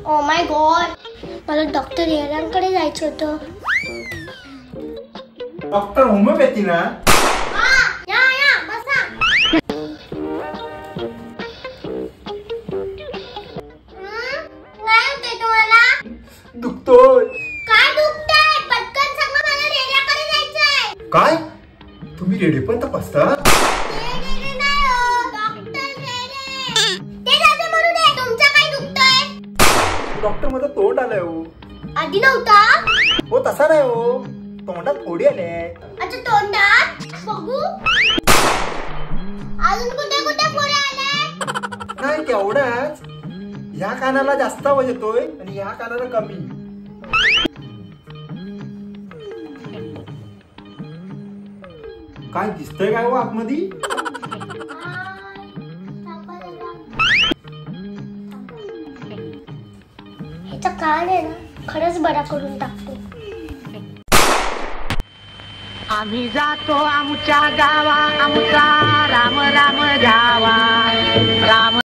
Oh my God, मला doctor येरांकडे जायचं होतं. डॉक्टर होमिओपॅथी ना? या बसा. काय होतंय तुम्हाला? दुखतोय. काय दुखतंय? पटकन सांगा, मला रेड्याकडे जायचंय. काय? तुम्ही रेडे पण तपासता? रेडे नाही हो, डॉक्टर रेडे. ते जाते मरू दे. तुमचं काय दुखतंय? डॉक्टर माझं तोंड आलंय हो. आधी नव्हता. हो तसा नाही हो, तोंडात फोडी आले. अच्छा, तोंडात बघू. अजून कुठे कुठे फोडी आले? नाही तेवढाच. ह्या कानाला जास्त आवाज येतोय आणि ह्या कानाला कमी. काय दिसतंय काय हो आतमध्ये? ह्याचा कान आहे ना, खरंच बरा करून टाकतो. आम्ही जातो आमच्या गावा, आमचा राम राम जावा. राम